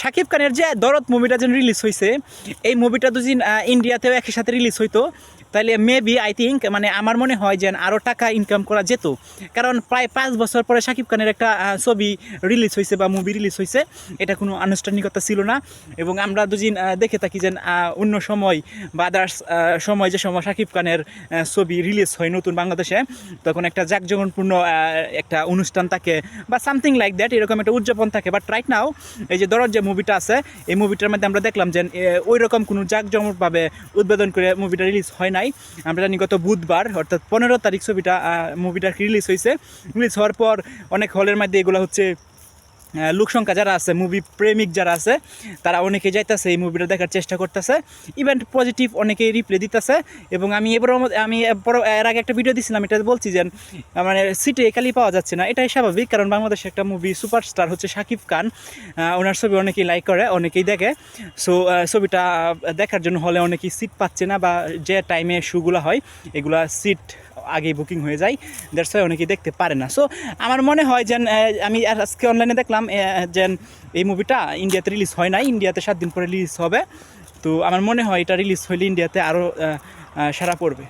শাকিব খানের যে দরদ মুভিটা যেন রিলিজ হয়েছে, এই মুভিটা যদি ইন্ডিয়াতেও একই সাথে রিলিজ হইতো তাহলে মেবি আই থিঙ্ক মানে আমার মনে হয় যে আরও টাকা ইনকাম করা যেত। কারণ প্রায় 5 বছর পরে শাকিব খানের একটা ছবি রিলিজ হয়েছে বা মুভি রিলিজ হয়েছে, এটা কোনো আনুষ্ঠানিকতা ছিল না। এবং আমরা দুদিন দেখে থাকি যে অন্য সময় বা আদার্স সময় যে সময় শাকিব খানের ছবি রিলিজ হয় নতুন বাংলাদেশে, তখন একটা জাঁকজমকপূর্ণ একটা অনুষ্ঠান থাকে বা সামথিং লাইক দ্যাট, এরকম একটা উদযাপন থাকে। বাট রাইট নাও এই যে দরদ যে মুভিটা আছে, এই মুভিটার মধ্যে আমরা দেখলাম যে ওই রকম কোনো জাঁকজমকভাবে উদ্বোধন করে মুভিটা রিলিজ হয় নাই। আমরা জানি গত বুধবার অর্থাৎ 15 তারিখ ছবিটা মুভিটা রিলিজ হয়েছে। রিলিজ হওয়ার পর অনেক হলের মধ্যে এগুলো হচ্ছে লোকসংখ্যা যারা আছে, মুভি প্রেমিক যারা আছে, তারা অনেকে যাইতেছে এই মুভিটা দেখার চেষ্টা করতেছে। ইভেন্ট পজিটিভ অনেকেই রিপ্লে দিতেছে। এবং আমি এর আগে একটা ভিডিও দিয়েছিলাম, এটা বলছি যে মানে সিটে একালি পাওয়া যাচ্ছে না, এটাই স্বাভাবিক। কারণ বাংলাদেশে একটা মুভি সুপারস্টার হচ্ছে শাকিব খান, ওনার ছবি অনেকেই লাইক করে, অনেকেই দেখে। সো ছবিটা দেখার জন্য হলে অনেকেই সিট পাচ্ছে না, বা যে টাইমে শোগুলো হয় এগুলা সিট আগেই বুকিং হয়ে যায়, দ্যাটস ওয়াই অনেকেই দেখতে পারে না। সো আমার মনে হয় যে আমি আজকে অনলাইনে দেখলাম যে এই মুভিটা ইন্ডিয়াতে রিলিজ হয় নাই, ইন্ডিয়াতে 7 দিন পরে রিলিজ হবে। তো আমার মনে হয় এটা রিলিজ হইলে ইন্ডিয়াতে আরও সাড়া পড়বে।